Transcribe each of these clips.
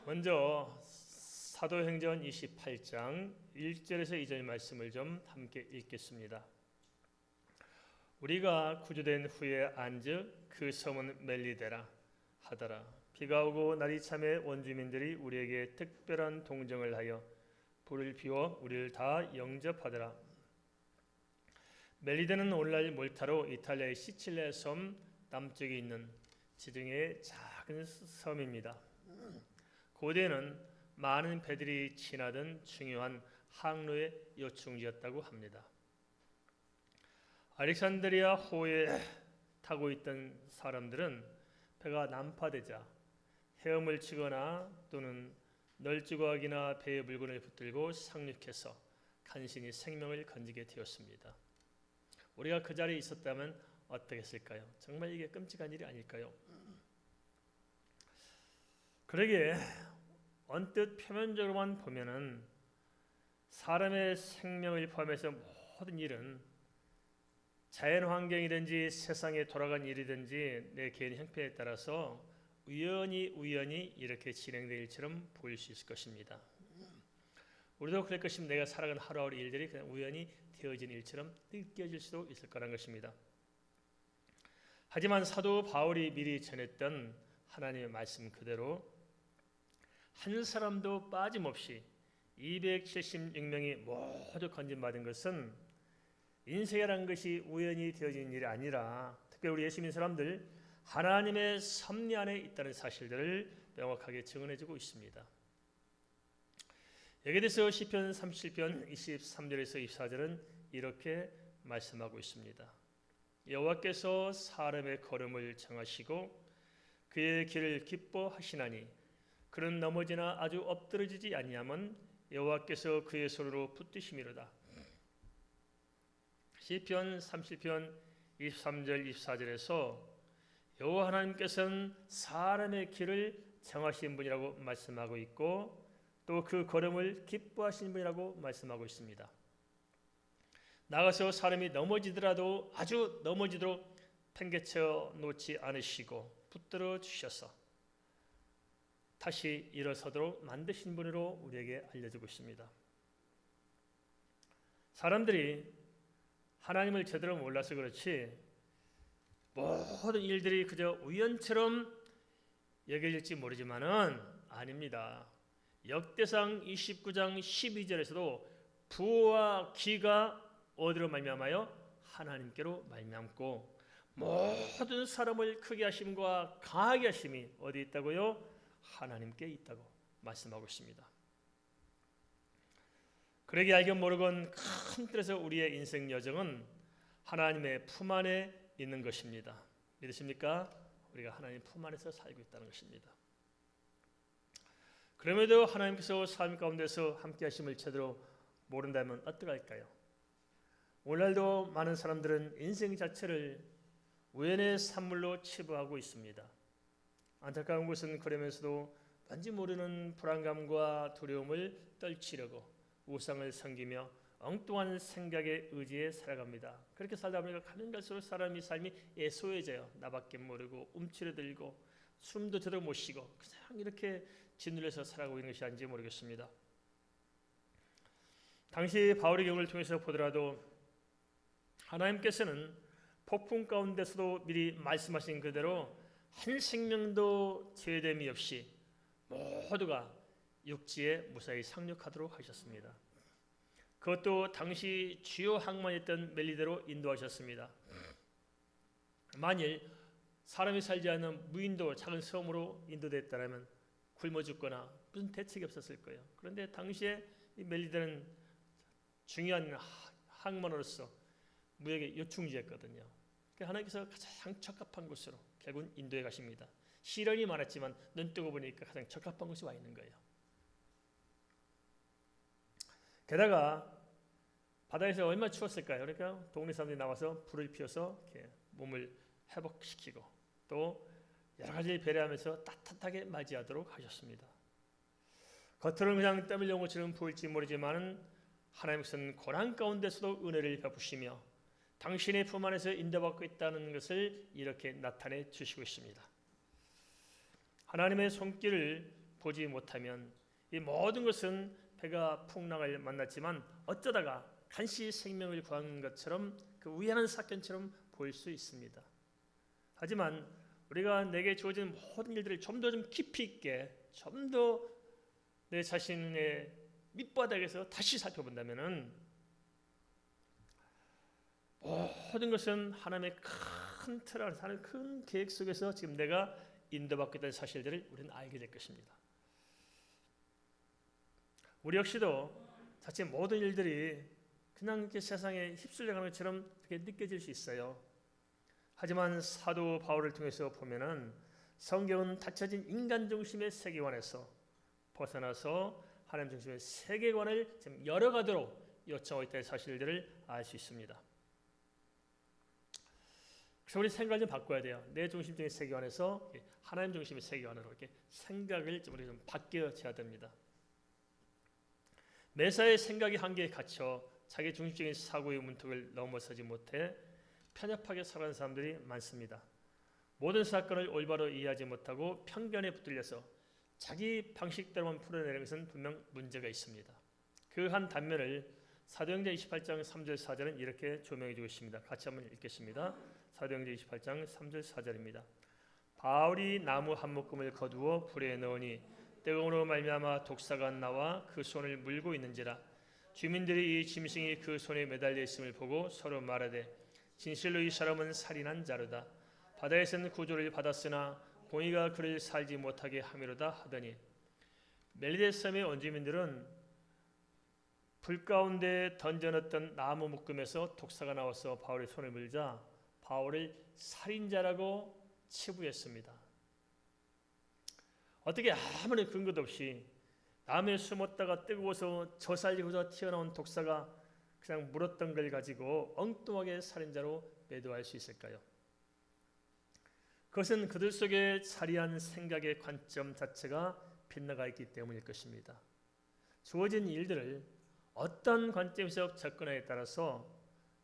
먼저 사도행전 28장 1절에서 2절 말씀을 좀 함께 읽겠습니다. 우리가 구조된 후에 안즉 그 섬은 멜리데라 하더라. 비가 오고 날이 참에 원주민들이 우리에게 특별한 동정을 하여 불을 피워 우리를 다 영접하더라. 멜리데는 오늘날 몰타로 이탈리아의 시칠레 섬 남쪽에 있는 지중해의 작은 섬입니다. 고대에는 많은 배들이 지나던 중요한 항로의 요충지였다고 합니다. 알렉산드리아 호에 타고 있던 사람들은 배가 난파되자 헤엄을 치거나 또는 널찍어하기나 배의 물건을 붙들고 상륙해서 간신히 생명을 건지게 되었습니다. 우리가 그 자리에 있었다면 어떻게 했을까요? 정말 이게 끔찍한 일이 아닐까요? 그러기에 언뜻 표면적으로만 보면은 사람의 생명을 포함해서 모든 일은 자연 환경이든지 세상에 돌아간 일이든지 내 개인 형편에 따라서 우연히 이렇게 진행될 일처럼 보일 수 있을 것입니다. 우리도 그럴 것입니다. 내가 살아가는 하루하루 일들이 그냥 우연히 되어진 일처럼 느껴질 수도 있을 거란 것입니다. 하지만 사도 바울이 미리 전했던 하나님의 말씀 그대로 한 사람도 빠짐없이 276명이 모두 건진받은 것은 인생이라는 것이 우연히 되어진 일이 아니라 특별히 우리 예수 믿는 사람들 하나님의 섭리 안에 있다는 사실들을 명확하게 증언해주고 있습니다. 여기에 대해서 시편 37편 23절에서 24절은 이렇게 말씀하고 있습니다. 여호와께서 사람의 걸음을 정하시고 그의 길을 기뻐하시나니 그는 넘어지나 아주 엎드러지지 아니하면 여호와께서 그의 손으로 붙드심이로다. 시편 30편 23절 24절에서 여호와 하나님께서는 사람의 길을 정하신 분이라고 말씀하고 있고 또 그 걸음을 기뻐하신 분이라고 말씀하고 있습니다. 나가서 사람이 넘어지더라도 아주 넘어지도록 팽개쳐 놓지 않으시고 붙들어 주셔서 다시 일어서도록 만드신 분으로 우리에게 알려주고 있습니다. 사람들이 하나님을 제대로 몰라서 그렇지 모든 일들이 그저 우연처럼 여겨질지 모르지만은 아닙니다. 역대상 29장 12절에서도 부와 기가 어디로 말미암아요? 하나님께로 말미암고 모든 사람을 크게 하심과 강하게 하심이 어디 있다고요? 하나님께 있다고 말씀하고 있습니다. 그러기 알건 모르건 큰 틀에서 우리의 인생 여정은 하나님의 품 안에 있는 것입니다. 믿으십니까? 우리가 하나님 품 안에서 살고 있다는 것입니다. 그럼에도 하나님께서 삶 가운데서 함께 하심을 제대로 모른다면 어떡할까요? 오늘날도 많은 사람들은 인생 자체를 우연의 산물로 치부하고 있습니다. 안타까운 것은 그러면서도 왠지 모르는 불안감과 두려움을 떨치려고 우상을 섬기며 엉뚱한 생각에 의지해 살아갑니다. 그렇게 살다 보니까 가면 갈수록 사람이 삶이 애소해져요. 나밖에 모르고 움츠러들고 숨도 제대로 못 쉬고 그냥 이렇게 짓눌려서 살아가고 있는 것이 아닌지 모르겠습니다. 당시 바울의 경우를 통해서 보더라도 하나님께서는 폭풍 가운데서도 미리 말씀하신 그대로 한 생명도 제됨이 없이 모두가 육지에 무사히 상륙하도록 하셨습니다. 그것도 당시 주요 항만이었던 멜리데로 인도하셨습니다. 만일 사람이 살지 않는 무인도 작은 섬으로 인도됐다면 굶어 죽거나 무슨 대책이 없었을 거예요. 그런데 당시에 이 멜리데는 중요한 항만으로서 무역의 요충지였거든요. 하나님께서 가장 적합한 곳으로 결국은 인도에 가십니다. 시련이 많았지만 눈 뜨고 보니까 가장 적합한 곳에 와 있는 거예요. 게다가 바다에서 얼마나 추웠을까요? 그러니까 동네 사람들이 나와서 불을 피워서 이렇게 몸을 회복시키고 또 여러 가지 배려하면서 따뜻하게 맞이하도록 하셨습니다. 겉으로는 그냥 땀 흘려온 것처럼 보일지 모르지만 하나님께서는 고난 가운데서도 은혜를 베푸시며 당신의 품 안에서 인도받고 있다는 것을 이렇게 나타내 주시고 있습니다. 하나님의 손길을 보지 못하면 이 모든 것은 배가 풍랑을 만났지만 어쩌다가 간시 생명을 구한 것처럼 그 우연한 사건처럼 보일 수 있습니다. 하지만 우리가 내게 주어진 모든 일들을 좀 더 깊이 있게 좀 더 내 자신의 밑바닥에서 다시 살펴본다면은 모든 것은 하나님의 큰 틀 안에서 하나님의 큰 계획 속에서 지금 내가 인도받고 있다는 사실들을 우리는 알게 될 것입니다. 우리 역시도 자칫 모든 일들이 그냥 이렇게 세상에 휩쓸려가는 것처럼 그렇게 느껴질 수 있어요. 하지만 사도 바울을 통해서 보면은 성경은 닫혀진 인간 중심의 세계관에서 벗어나서 하나님 중심의 세계관을 지금 열어가도록 요청하고 있다는 사실들을 알 수 있습니다. 그래서 우리 생각을 좀 바꿔야 돼요. 내 중심적인 세계관에서 하나님 중심의 세계관으로 이렇게 생각을 우리 좀 바뀌어져야 됩니다. 매사에 생각이 한계에 갇혀 자기 중심적인 사고의 문턱을 넘어서지 못해 편협하게 살아가는 사람들이 많습니다. 모든 사건을 올바로 이해하지 못하고 편견에 붙들려서 자기 방식대로만 풀어내는 것은 분명 문제가 있습니다. 그 한 단면을 사도행전 28장 3절 4절은 이렇게 조명해 주고 있습니다. 같이 한번 읽겠습니다. 사도행전 28장 3절 4절입니다. 바울이 나무 한 묶음을 거두어 불에 넣으니 뜨거움으로 말미암아 독사가 나와 그 손을 물고 있는지라. 주민들이 이 짐승이 그 손에 매달려 있음을 보고 서로 말하되 진실로 이 사람은 살인한 자로다. 바다에서는 구조를 받았으나 공의가 그를 살지 못하게 함이로다 하더니 멜리데 섬의 원주민들은 불 가운데 던져넣었던 나무 묶음에서 독사가 나와서 바울의 손을 물자 바울을 살인자라고 치부했습니다. 어떻게 아무런 근거도 없이 나무에 숨었다가 뜨거워서 저살리고자 튀어나온 독사가 그냥 물었던 걸 가지고 엉뚱하게 살인자로 매도할 수 있을까요? 그것은 그들 속에 자리한 생각의 관점 자체가 빗나가 있기 때문일 것입니다. 주어진 일들을 어떤 관점에서 접근하에 따라서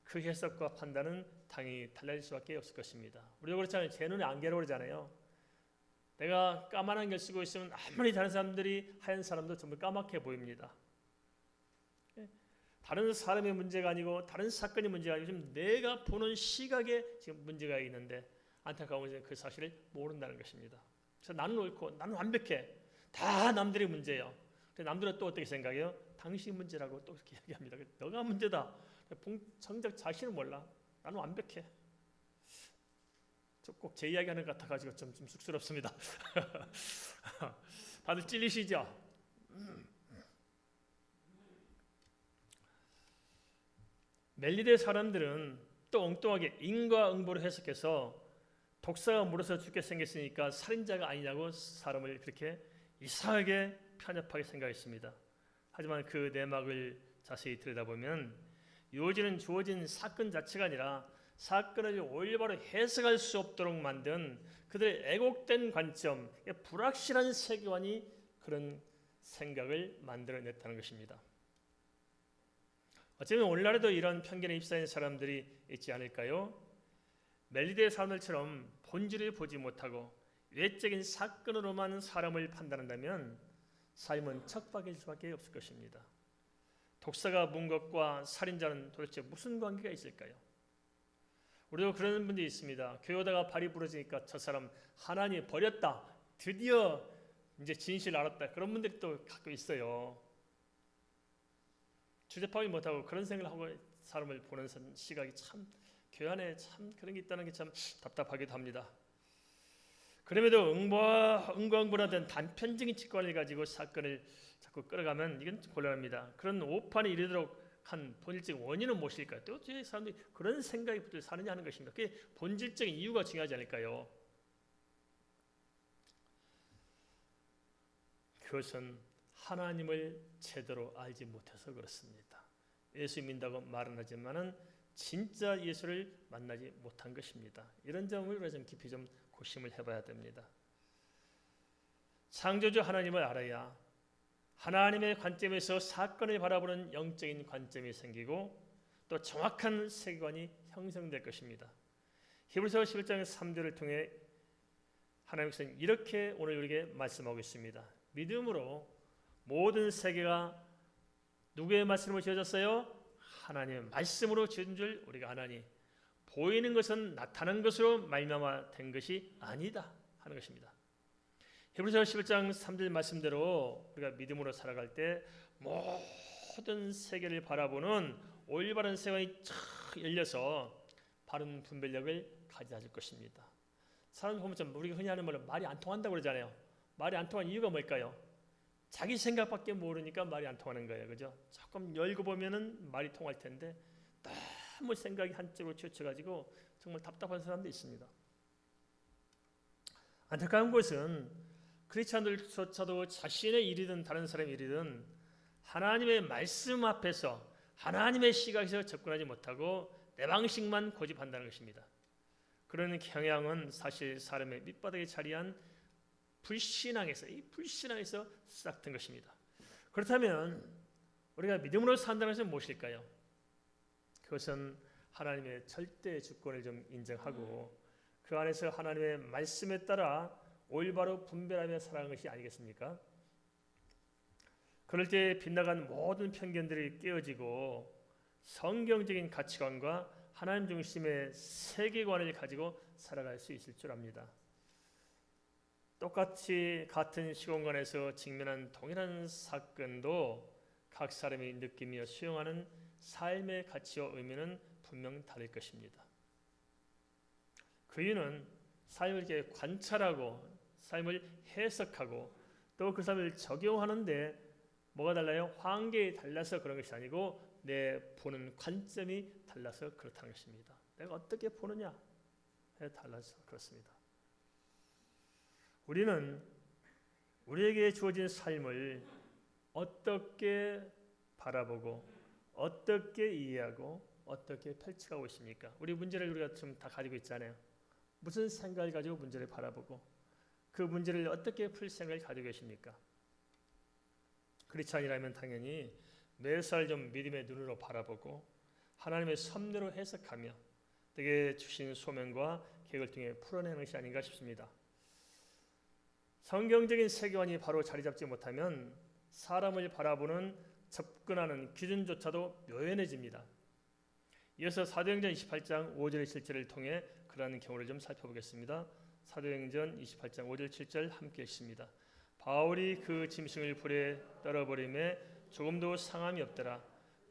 그 해석과 판단은 당연히 달라질 수밖에 없을 것입니다. 우리도 그렇잖아요. 제 눈에 안개로 그러잖아요. 내가 까만 안경 쓰고 있으면 아무리 다른 사람들이 하얀 사람도 전부 까맣게 보입니다. 다른 사람의 문제가 아니고 다른 사건의 문제가 아니고 지금 내가 보는 시각에 지금 문제가 있는데 안타까운 것은 그 사실을 모른다는 것입니다. 그래서 나는 옳고 나는 완벽해. 다 남들의 문제예요. 남들은 또 어떻게 생각해요? 당신이 문제라고 또 그렇게 얘기합니다. 너가 문제다. 정작 자신은 몰라. 나는 완벽해. 꼭 제 이야기하는 것 같아가지고 좀 쑥스럽습니다. 다들 찔리시죠? 멜리데 사람들은 또 엉뚱하게 인과응보를 해석해서 독사가 물어서 죽게 생겼으니까 살인자가 아니냐고 사람을 그렇게 이상하게 편협하게 생각했습니다. 하지만 그 내막을 자세히 들여다보면 요지는 주어진 사건 자체가 아니라 사건을 올바로 해석할 수 없도록 만든 그들의 애곡된 관점, 불확실한 세계관이 그런 생각을 만들어냈다는 것입니다. 어쩌면 오늘날에도 이런 편견에 휩싸인 사람들이 있지 않을까요? 멜리데 사람들처럼 본질을 보지 못하고 외적인 사건으로만 사람을 판단한다면 삶은 척박해질 수밖에 없을 것입니다. 독사가 문 것과 살인자는 도대체 무슨 관계가 있을까요? 우리도 그런 분들이 있습니다. 교회 오다가 발이 부러지니까 저 사람 하나님 버렸다. 드디어 이제 진실을 알았다. 그런 분들이 또 가끔 있어요. 주제파악이 못하고 그런 생각을 하고 사람을 보는 시각이 참 교회 안에 참 그런 게 있다는 게 참 답답하기도 합니다. 그럼에도 응고응보라든 단편적인 직관을 가지고 사건을 자꾸 끌어가면 이건 곤란합니다. 그런 오판에 이르도록 한 본질적인 원인은 무엇일까요? 또 어떻게 사람들이 그런 생각이 붙어 사느냐 하는 것입니다. 그게 본질적인 이유가 중요하지 않을까요? 그것은 하나님을 제대로 알지 못해서 그렇습니다. 예수 믿는다고 말은 하지만은 진짜 예수를 만나지 못한 것입니다. 이런 점을 우리가 좀 깊이 좀 고심을 해봐야 됩니다. 창조주 하나님을 알아야 하나님의 관점에서 사건을 바라보는 영적인 관점이 생기고 또 정확한 세계관이 형성될 것입니다. 히브리서 11장 3절을 통해 하나님께서는 이렇게 오늘 우리에게 말씀하고 있습니다. 믿음으로 모든 세계가 누구의 말씀으로 지어졌어요? 하나님의 말씀으로 지은 줄 우리가 아나니 보이는 것은 나타난 것으로 말미암아 된 것이 아니다 하는 것입니다. 히브리서 11장 3절 말씀대로 우리가 믿음으로 살아갈 때 모든 세계를 바라보는 올바른 세상이 쫙 열려서 바른 분별력을 가져줄 것입니다. 사람 보면 좀 우리가 흔히 하는 말로 말이 안 통한다고 그러잖아요. 말이 안 통한 이유가 뭘까요? 자기 생각밖에 모르니까 말이 안 통하는 거예요. 그죠? 조금 열고 보면은 말이 통할 텐데 너무 생각이 한쪽으로 치우쳐가지고 정말 답답한 사람도 있습니다. 안타까운 것은 크리스찬들조차도 자신의 일이든 다른 사람의 일이든 하나님의 말씀 앞에서 하나님의 시각에서 접근하지 못하고 내 방식만 고집한다는 것입니다. 그런 경향은 사실 사람의 밑바닥에 자리한 이 불신앙에서 시작된 것입니다. 그렇다면 우리가 믿음으로 산다는 것은 무엇일까요? 그것은 하나님의 절대 주권을 좀 인정하고 그 안에서 하나님의 말씀에 따라 올바로 분별하며 살아가는 것이 아니겠습니까? 그럴 때 빗나간 모든 편견들이 깨어지고 성경적인 가치관과 하나님 중심의 세계관을 가지고 살아갈 수 있을 줄 압니다. 똑같이 같은 시공간에서 직면한 동일한 사건도 각 사람이 느끼며 수용하는 삶의 가치와 의미는 분명 다를 것입니다. 그 이유는 삶을 이렇게 관찰하고 삶을 해석하고 또 그 삶을 적용하는데 뭐가 달라요? 환경이 달라서 그런 것이 아니고 내 보는 관점이 달라서 그렇다는 것입니다. 내가 어떻게 보느냐에 달라서 그렇습니다. 우리는 우리에게 주어진 삶을 어떻게 바라보고 어떻게 이해하고 어떻게 펼쳐가고 있습니까? 우리 문제를 우리가 좀 다 가지고 있잖아요. 무슨 생각을 가지고 문제를 바라보고 그 문제를 어떻게 풀 생각을 가지고 계십니까? 크리스찬이라면 당연히 매살 좀 믿음의 눈으로 바라보고 하나님의 섭리로 해석하며 내게 주신 소명과 계획을 통해 풀어내는 것이 아닌가 싶습니다. 성경적인 세계관이 바로 자리 잡지 못하면 사람을 바라보는 접근하는 기준조차도 묘연해집니다. 이어서 사도행전 28장 5절 7절을 통해 그러한 경우를 좀 살펴보겠습니다. 사도행전 28장 5절 7절 함께 읽습니다. 바울이 그 짐승을 불에 떨어버림에 조금도 상함이 없더라.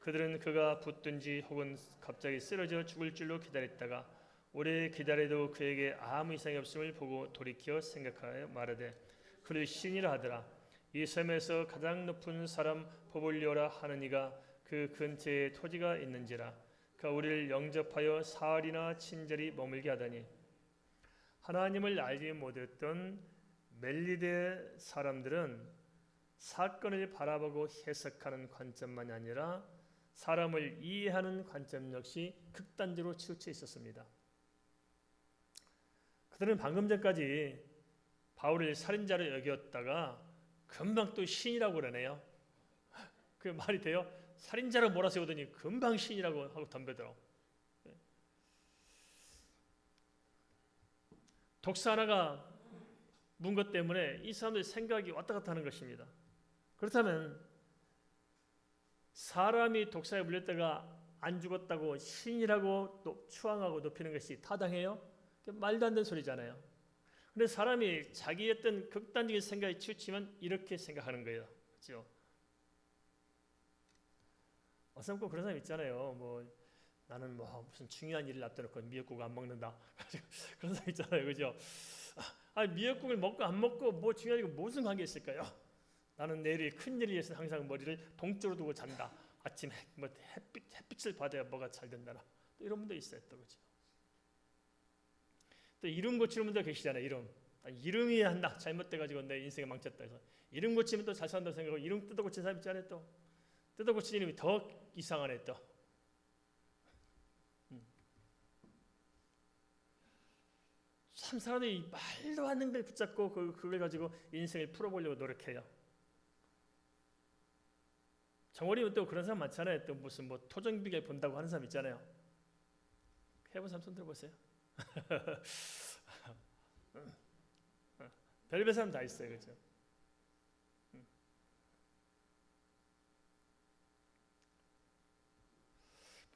그들은 그가 붙든지 혹은 갑자기 쓰러져 죽을 줄로 기다렸다가 오래 기다려도 그에게 아무 이상이 없음을 보고 돌이켜 생각하여 말하되 그를 신이라 하더라. 이 섬에서 가장 높은 사람 보볼리오라 하는 이가 그 근처에 토지가 있는지라. 그가 우리를 영접하여 사흘이나 친절히 머물게 하다니. 하나님을 알지 못했던 멜리데 사람들은 사건을 바라보고 해석하는 관점만이 아니라 사람을 이해하는 관점 역시 극단적으로 치우쳐 있었습니다. 그들은 방금 전까지 바울을 살인자로 여겼다가 금방 또 신이라고 그러네요. 그 말이 돼요? 살인자로 몰아세우더니 금방 신이라고 하고 덤벼들어. 독사 하나가 문 것 때문에 이 사람들의 생각이 왔다 갔다 하는 것입니다. 그렇다면 사람이 독사에 물렸다가 안 죽었다고 신이라고 또 추앙하고 높이는 것이 타당해요? 말도 안 되는 소리잖아요. 그런데 사람이 자기의 어떤 극단적인 생각에 치우치면 이렇게 생각하는 거예요. 그렇죠? 어서 꼭 그런 사람 있잖아요. 뭐 나는 뭐 무슨 중요한 일을 앞둬놓고 미역국 안 먹는다. 그런 사람 있잖아요. 그죠? 미역국을 먹고 안 먹고 뭐 중요한 게 무슨 관계 있을까요? 나는 내일이 큰 일이 있어서 항상 머리를 동쪽으로 두고 잔다. 아침 햇빛을 받아야 뭐가 잘 된다나. 또 이런 분도 있어요. 또 그죠? 또 이름 고치는 분도 계시잖아요. 이름이 한다. 잘못돼가지고 내 인생이 망쳤다 해서 이름 고치면 또 잘 산다고 생각하고 이름 뜯어 고친 사람 있잖아요. 또 뜯어 고친 이름이 더 이상하네 또. 참 사람들이 말도 안 되는 걸 붙잡고 그걸 가지고 인생을 풀어보려고 노력해요. 정월이면 또 그런 사람 많잖아요. 또 무슨 뭐 토종비결 본다고 하는 사람 있잖아요. 해본 사람 손 들어보세요. 별별 사람 다 있어요, 그렇죠?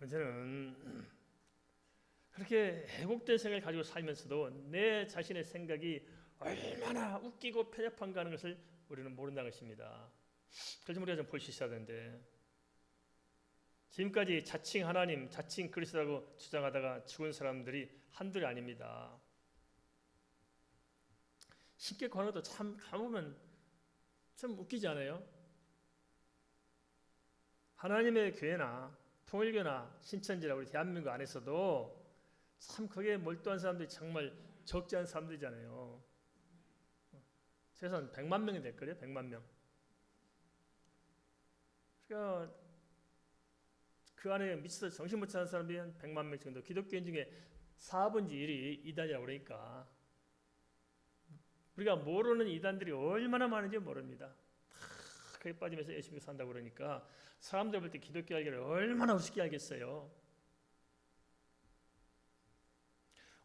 문제는 그렇게 왜곡된 생각을 가지고 살면서도 내 자신의 생각이 얼마나 웃기고 편협한가 하는 것을 우리는 모른다는 것입니다. 그래서 우리가 좀 볼 수 있어야 되는데, 지금까지 자칭 하나님, 자칭 그리스도라고 주장하다가 죽은 사람들이 한둘이 아닙니다. 쉽게 권하는 것도 참 가보면 좀 웃기지 않아요? 하나님의 교회나 통일교나 신천지라 우리 대한민국 안에서도 참 거기에 몰두한 사람들이 정말 적지 않은 사람들이잖아요. 최소한 100만 명이 될 거예요. 100만 명. 그러니까 그 안에 미쳐서 정신 못 차는 사람들이 한 100만 명 정도. 기독교인 중에 4분의 1이 이단이라고 그러니까 우리가 모르는 이단들이 얼마나 많은지 모릅니다. 다 거기에 빠지면서 열심히 산다고 그러니까 사람들 볼 때 기독교 알기를 얼마나 우습게 알겠어요.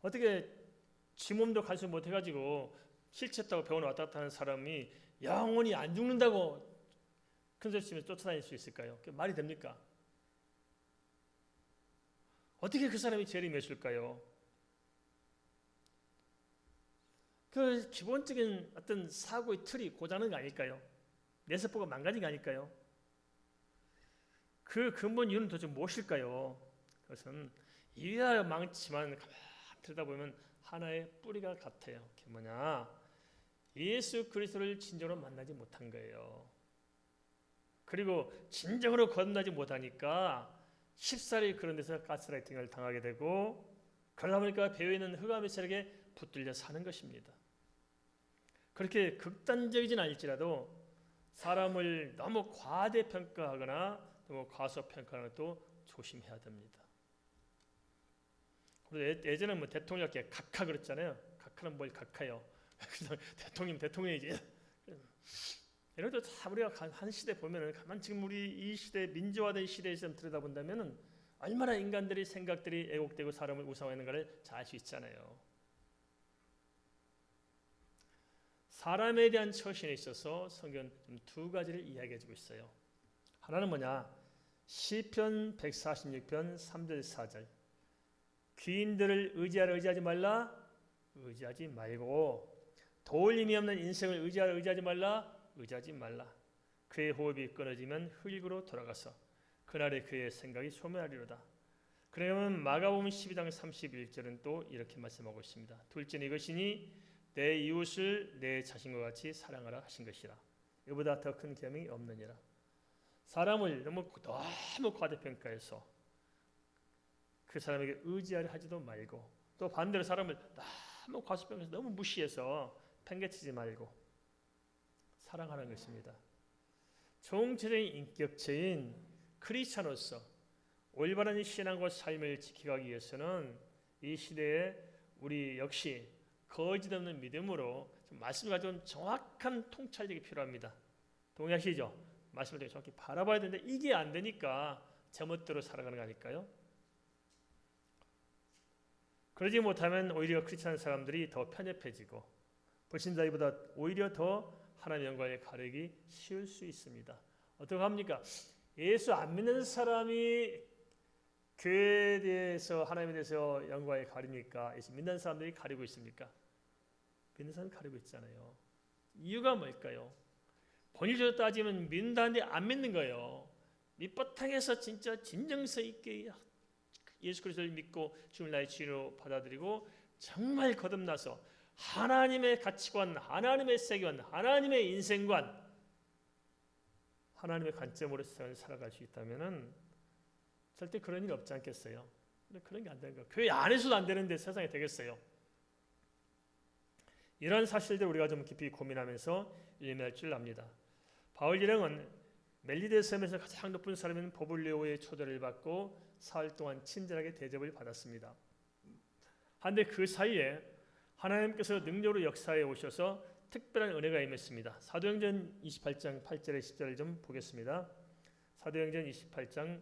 어떻게 지 몸도 간수 못해가지고 실체했다고 병원에 왔다 갔다 하는 사람이 영원히 안 죽는다고 큰 소리 치면서 쫓아다닐 수 있을까요? 그게 말이 됩니까? 어떻게 그 사람이 죄를 맺을까요? 그 기본적인 어떤 사고의 틀이 고장난 거 아닐까요? 뇌세포가 망가진 거 아닐까요? 그 근본 이유는 도대체 무엇일까요? 그것은 이래야 많지만 가만히 들여다보면 하나의 뿌리가 같아요. 그게 뭐냐? 예수 그리스도를 진정으로 만나지 못한 거예요. 그리고 진정으로 거듭나지 못하니까 쉽사리 그런 데서 가스라이팅을 당하게 되고, 그러다 보니까 배후에 있는 흑암의 세력에 붙들려 사는 것입니다. 그렇게 극단적이진 않을지라도 사람을 너무 과대평가하거나 너무 과소평가하는 것도 조심해야 됩니다. 예전에 뭐 대통령께 각하 그랬잖아요. 각하는 뭘 각하요? 대통령이지. 이런 것도 다 우리가 한 시대 보면은 가만 지금 우리 이 시대 민주화된 시대에서 들여다본다면은 얼마나 인간들의 생각들이 애곡되고 사람을 우상화하는가를 잘 알 수 있잖아요. 사람에 대한 처신에 있어서 성경은 두 가지를 이야기해주고 있어요. 하나는 뭐냐? 시편 146편 3절 4절. 귀인들을 의지하지 말라. 의지하지 말고, 도울 힘이 없는 인생을 의지하지 말라. 의지하지 말라. 그의 호흡이 끊어지면 흙으로 돌아가서 그날에 그의 생각이 소멸하리로다. 그러면 마가복음 12장 31절은 또 이렇게 말씀하고 있습니다. 둘째는 이것이니 내 이웃을 내 자신과 같이 사랑하라 하신 것이라. 이보다 더 큰 계명이 없느니라. 사람을 너무 과대평가해서 그 사람에게 의지하려 하지도 말고, 또 반대로 사람을 너무 과소평가해서 너무 무시해서 팽개치지 말고 사랑하는 것입니다. 총체적인 인격체인 크리스찬으로서 올바른 신앙과 삶을 지켜가기 위해서는 이 시대에 우리 역시 거짓 없는 믿음으로 말씀을 가지고 정확한 통찰력이 필요합니다. 동의하시죠? 말씀을 되게 정확히 바라봐야 되는데 이게 안 되니까 제멋대로 살아가는 거 아닐까요? 그러지 못하면 오히려 크리스찬 사람들이 더 편협해지고 불신자보다 오히려 더 하나님의 영광을 가리기 쉬울 수 있습니다. 어떻게 합니까? 예수 안 믿는 사람이 교회에 대해서 하나님에 대해서 영광을 가리니까 예수 믿는 사람들이 가리고 있습니까? 믿는 사람이 가리고 있잖아요. 이유가 뭘까요? 본질적으로 따지면 믿는다는데 안 믿는 거예요. 밑바탕에서 진짜 진정성 있게 예수 그리스도를 믿고 주를 나의 주인으로 받아들이고 정말 거듭나서 하나님의 가치관, 하나님의 세계관, 하나님의 인생관, 하나님의 관점으로 세상을 살아갈 수 있다면은 절대 그런 일이 없지 않겠어요? 근데 그런 게 안 되는 거예요. 교회 안에서도 안 되는데 세상에 되겠어요? 이런 사실들 우리가 좀 깊이 고민하면서 일면할 줄 압니다. 바울 일행은 멜리데 섬에서 가장 높은 사람인 보블리오의 초대를 받고 사흘 동안 친절하게 대접을 받았습니다. 그런데 그 사이에 하나님께서 능력으로 역사에 오셔서 특별한 은혜가 임했습니다. 사도행전 28장 8절에 10절을 좀 보겠습니다. 사도행전 28장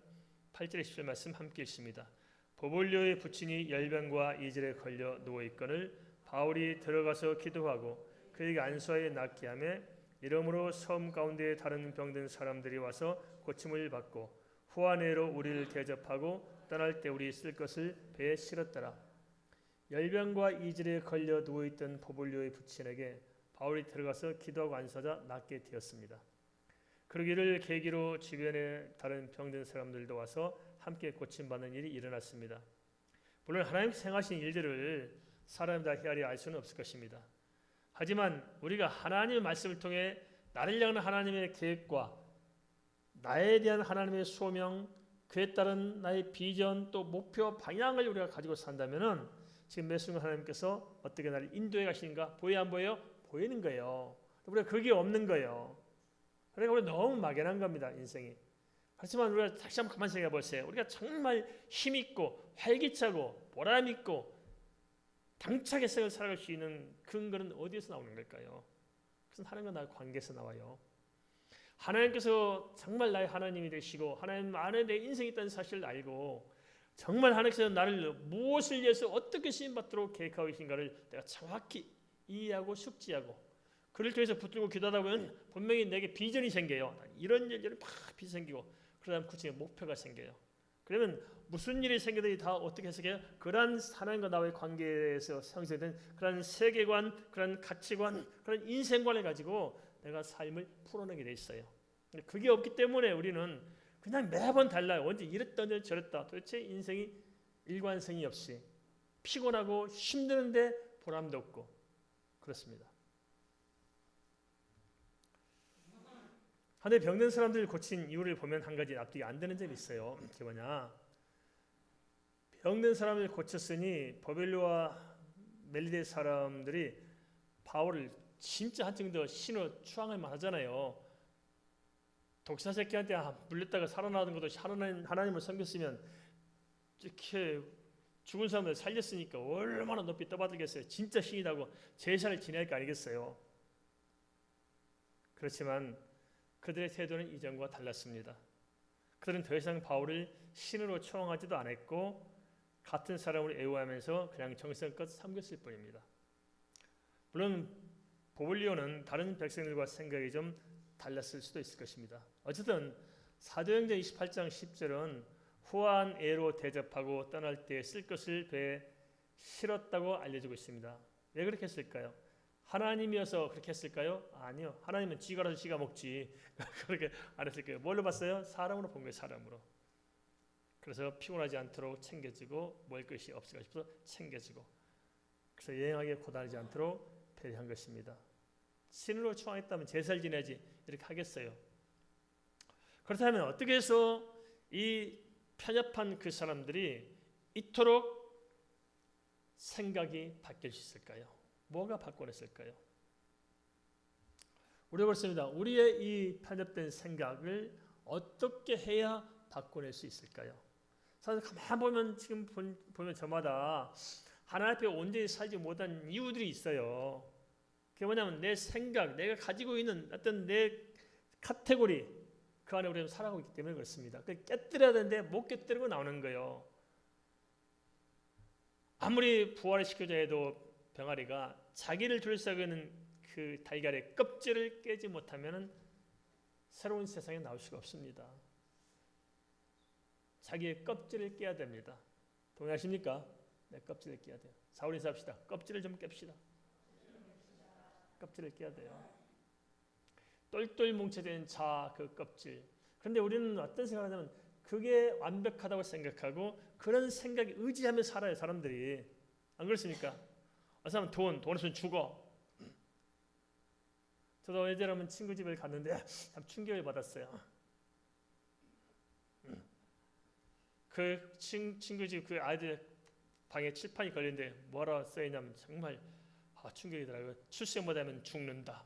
8절에 10절 말씀 함께 읽습니다. 보볼리오의 부친이 열병과 이절에 걸려 누워있거늘 바울이 들어가서 기도하고 그에게 안수하여 낫게 하며 이러므로 섬 가운데 다른 병든 사람들이 와서 고침을 받고 후아네로 우리를 대접하고 떠날 때 우리 쓸 것을 배에 실었더라. 열병과 이질에 걸려 누워있던 보블리오의 부친에게 바울이 들어가서 기도하고 안수하자 낫게 되었습니다. 그러기를 계기로 주변의 다른 병든 사람들도 와서 함께 고침받는 일이 일어났습니다. 물론 하나님께서 행하신 일들을 사람이 다 헤아려 알 수는 없을 것입니다. 하지만 우리가 하나님의 말씀을 통해 나를 향한 하나님의 계획과 나에 대한 하나님의 소명, 그에 따른 나의 비전 또 목표 방향을 우리가 가지고 산다면은 지금 매 순간 하나님께서 어떻게 나를 인도해 가시는가 보여 안 보여요? 보이는 거예요. 우리가 그게 없는 거예요. 그러니까 우리가 너무 막연한 겁니다. 인생이. 하지만 우리가 다시 한번 가만 생각해 보세요. 우리가 정말 힘있고 활기차고 보람있고 당차게 생을 살아갈 수 있는 근거는 어디에서 나오는 걸까요? 그것은 하나님과 나의 관계에서 나와요. 하나님께서 정말 나의 하나님이 되시고 하나님 안에 내 인생이 있다는 사실을 알고 정말 하나님께서 나를 무엇을 위해서 어떻게 쓰임받도록 계획하고 계신가를 내가 정확히 이해하고 숙지하고 그를 통해서 붙들고 기도하다 보면 분명히 내게 비전이 생겨요. 이런 일들이 막 비전이 생기고 그러다 구체적인 목표가 생겨요. 그러면 무슨 일이 생기든지 다 어떻게 해석해요? 그러한 하나님과 나의 관계에서 형성된 그러한 세계관, 그러한 가치관, 그런 인생관을 가지고 내가 삶을 풀어내게 돼 있어요. 그게 없기 때문에 우리는 그냥 매번 달라요. 언제 이랬다 언제 저랬다. 도대체 인생이 일관성이 없이 피곤하고 힘드는데 보람도 없고 그렇습니다. 하늘 병든 사람들 고친 이유를 보면 한 가지 납득이 안 되는 점이 있어요. 그게 뭐냐? 병든 사람을 고쳤으니 바벨로와 멜리데 사람들이 바울을 진짜 한층 더 신으로 추앙할 만하잖아요. 독사 새끼한테 물렸다가 살아나는 것도 하나님을 섬겼으면 이렇게 죽은 사람들 살렸으니까 얼마나 높이 떠받들겠어요. 진짜 신이라고 제사를 지낼 거 아니겠어요. 그렇지만 그들의 태도는 이전과 달랐습니다. 그들은 더 이상 바울을 신으로 추앙하지도 않았고 같은 사람을 애호하면서 그냥 정성껏 섬겼을 뿐입니다. 물론 보블리오는 다른 백성들과 생각이 좀 달랐을 수도 있을 것입니다. 어쨌든 사도행전 28장 10절은 후한 애로 대접하고 떠날 때 쓸 것을 배에 실었다고 알려주고 있습니다. 왜 그렇게 했을까요? 하나님이어서 그렇게 했을까요? 아니요. 하나님은 지가 알아서 지가 먹지. 그렇게 안 했을 거예요. 뭘로 봤어요? 사람으로 본 거예요. 사람으로. 그래서 피곤하지 않도록 챙겨주고 먹을 것이 없을까 싶어서 챙겨주고 그래서 여행하기에 고단하지 않도록 배려한 것입니다. 신으로 추앙했다면 제사를 지내지 이렇게 하겠어요. 그렇다면 어떻게 해서 이 편협한 그 사람들이 이토록 생각이 바뀔 수 있을까요? 뭐가 바꿔냈을까요? 우리가 그렇습니다. 우리의 이 편협된 생각을 어떻게 해야 바꿔낼 수 있을까요? 사실 가만 보면 지금 보면 저마다 하나님 앞에 온전히 살지 못한 이유들이 있어요. 그게 뭐냐면 내 생각, 내가 가지고 있는 어떤 내 카테고리 그 안에 우리가 살아가고 있기 때문에 그렇습니다. 깨뜨려야 되는데 못 깨뜨리고 나오는 거예요. 아무리 부활을 시켜자 해도 병아리가 자기를 둘러싸고 있는 그 달걀의 껍질을 깨지 못하면 새로운 세상에 나올 수가 없습니다. 자기의 껍질을 깨야 됩니다. 동의하십니까? 네, 껍질을 깨야 돼요. 사울 인사합시다. 껍질을 좀 깹시다. 껍질을 깨야 돼요. 똘똘 뭉쳐진 자 그 껍질. 그런데 우리는 어떤 생각을 하냐면 그게 완벽하다고 생각하고 그런 생각에 의지하며 살아요. 사람들이. 안 그렇습니까? 어느 사람은 돈 없으면 죽어. 저도 예전에 한번 친구 집에 갔는데 참 충격을 받았어요. 그 친구 집 그 아이들 방에 칠판이 걸리는데 뭐라 써있냐면 정말 충격이더라고요. 출세 못하면 죽는다.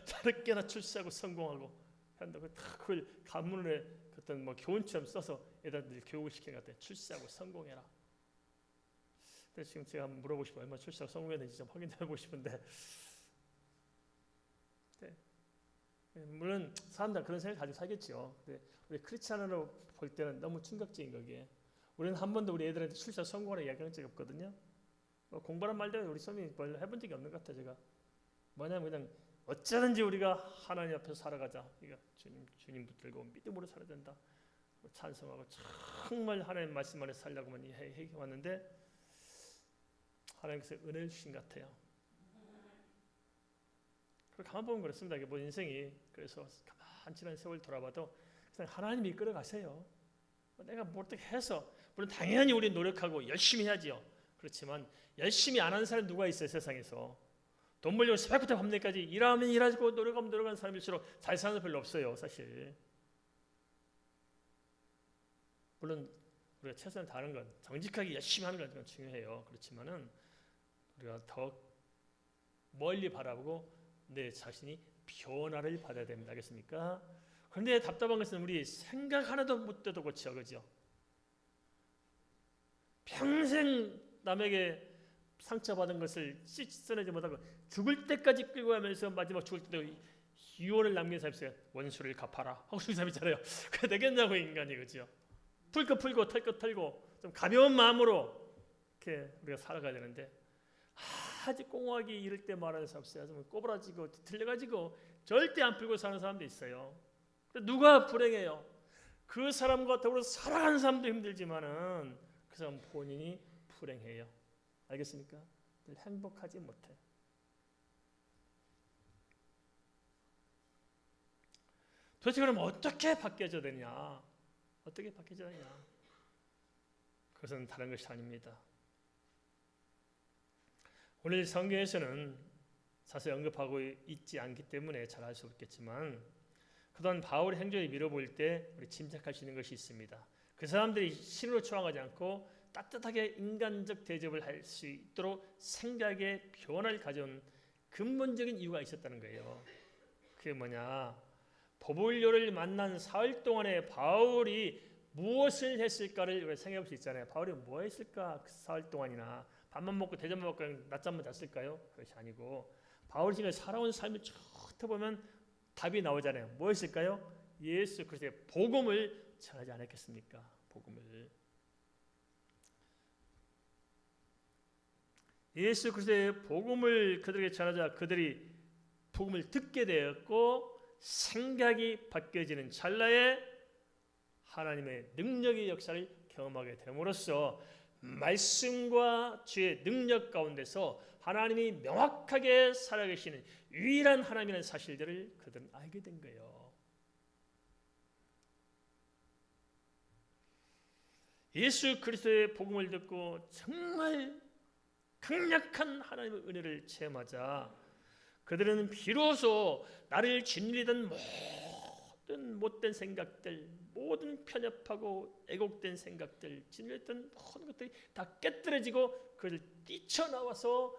저렇게나 출세하고 성공하고 한다고 그걸 간문에 어떤 뭐 교훈처럼 써서 애들한테 교육을 시킨 것 같아요. 출세하고 성공해라. 그래서 지금 제가 한번 물어보고 싶어요. 얼마나 출세하고 성공했는지 좀 확인해보고 싶은데 네. 물론 사람들은 그런 생각 가지고 살겠죠. 근데 우리 크리스찬으로 볼 때는 너무 충격적인 거기에 우리는 한 번도 우리 애들한테 출세 성공하라고 이야기한 적이 없거든요. 공부란 말도 우리 손이 별로 해본 적이 없는 것 같아요. 제가 뭐냐면 그냥 어쩌든지 우리가 하나님 앞에서 살아가자. 우리가 주님 붙들고 믿음으로 살아야 된다. 찬송하고 정말 하나님 말씀 안에 살려고만 해왔는데 하나님께서 은혜를 주신 것 같아요. 그렇게 가만 보면 그렇습니다. 이게 뭐 인생이 그래서 가만 지난 세월 돌아봐도 그냥 하나님이 이끌어가세요. 내가 뭐 어떻게 해서 물론 당연히 우리 노력하고 열심히 해야지요. 그렇지만 열심히 안 하는 사람 누가 있어요 세상에서. 돈 벌려고 새벽부터 밤늦게까지 일하면 일하고 노력하면 노력하는 사람일수록 잘 사는 사람 별로 없어요 사실. 물론 우리가 최선을 다하는 건 정직하게 열심히 하는 건 중요해요. 그렇지만은 우리가 더 멀리 바라보고 내 자신이 변화를 받아야 됩니다. 알겠습니까? 그런데 답답한 것은 우리 생각 하나도 못 돼도 고쳐, 그죠? 평생 남에게 상처받은 것을 씻어내지 못하고 죽을 때까지 끌고 가면서 마지막 죽을 때도 유언을 남긴 사람이 있어요. 원수를 갚아라 하고 죽은 사람 있잖아요. 그게 되겠냐고 인간이, 그죠? 풀 거 풀고 털 거 털고 좀 가벼운 마음으로 이렇게 우리가 살아가야 되는데 아직 꽁하게 이럴 때 말하는 사람 없어요. 좀 꼬부라지고 틀려가지고 절대 안 풀고 사는 사람도 있어요. 누가 불행해요? 그 사람과 더불어 살아가는 사람도 힘들지만은 그 사람 본인이 불행해요. 알겠습니까? 행복하지 못해. 도대체 그럼 어떻게 바뀌어져야 되냐? 어떻게 바뀌어져야 되냐? 그것은 다른 것이 아닙니다. 오늘 성경에서는 자세히 언급하고 있지 않기 때문에 잘 알 수 없겠지만 그동안 바울의 행적을 미뤄볼 때 우리 짐작할 수 있는 것이 있습니다. 그 사람들이 신으로 초항하지 않고 따뜻하게 인간적 대접을 할 수 있도록 생각의 변화를 가져온 근본적인 이유가 있었다는 거예요. 그게 뭐냐? 보불료를 만난 사흘 동안에 바울이 무엇을 했을까를 우리가 생각해 볼 수 있잖아요. 바울이 뭐 했을까? 그 사흘 동안이나 밥만 먹고 대접만 먹고 낮잠만 잤을까요? 그것이 아니고 바울이 지금 살아온 삶을 쭉 훑어보면 답이 나오잖아요. 무엇일까요? 예수 그리스도의 복음을 전하지 않았겠습니까? 복음을. 예수 그리스도의 복음을 그들에게 전하자 그들이 복음을 듣게 되었고 생각이 바뀌어지는 찰나에 하나님의 능력의 역사를 경험하게 됨으로써 말씀과 주의 능력 가운데서 하나님이 명확하게 살아계시는 유일한 하나님이라는 사실들을 그들은 알게 된 거예요. 예수 그리스도의 복음을 듣고 정말 강력한 하나님의 은혜를 체험하자 그들은 비로소 나를 짓누리던 모든 못된 생각들, 모든 편협하고 애곡된 생각들, 짓누렸던 모든 것들이 다 깨뜨려지고 그를 뛰쳐나와서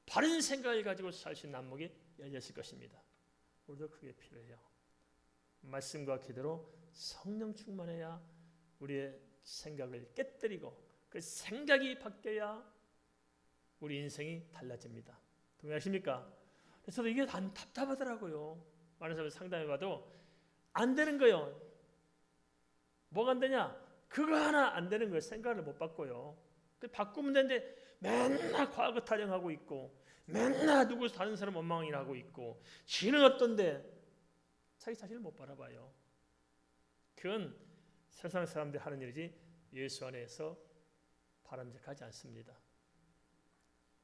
바른 생각을 가지고 살 수 있는 안목이 열렸을 것입니다. 우리도 그게 필요해요. 말씀과 기도로 성령 충만해야 우리의 생각을 깨뜨리고 그 생각이 바뀌어야 우리 인생이 달라집니다. 동의하십니까? 그래서 이게 답답하더라고요. 많은 사람을 상담해봐도 안 되는 거예요. 뭐가 안 되냐? 그거 하나 안 되는 거예요. 생각을 못 바꿔요. 바꾸면 되는데 맨날 과거 타령하고 있고 맨날 누구 다른 사람 원망이나 하고 있고 지는 어떤데 자기 자신을 못 바라봐요. 그건 세상 사람들이 하는 일이지 예수 안에서 바람직하지 않습니다.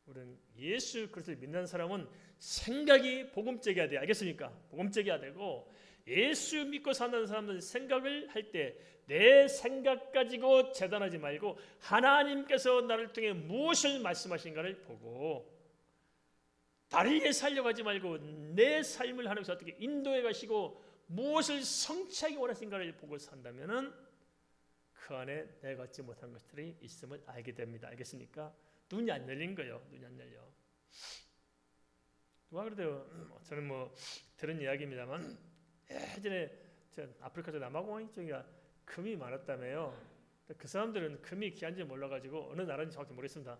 우리는 예수 그리스도를 믿는 사람은 생각이 복음적이어야 돼요. 알겠습니까? 복음적이어야 되고 예수 믿고 사는 사람들은 생각을 할 때 내 생각 가지고 재단하지 말고 하나님께서 나를 통해 무엇을 말씀하신가를 보고 나를 위해 살려고 하지 말고 내 삶을 하나님께서 어떻게 인도해 가시고 무엇을 성취하기 원하신가를 보고 산다면 그 안에 내가 갖지 못한 것들이 있음을 알게 됩니다. 알겠습니까? 눈이 안 열린 거예요. 눈이 안 열려. 누가 그래도 저는 뭐 들은 이야기입니다만 예전에 저 아프리카 남아공항 쪽이가 금이 많았다며요. 그 사람들은 금이 귀한지 몰라가지고 어느 나라인지 정확히 모르겠습니다.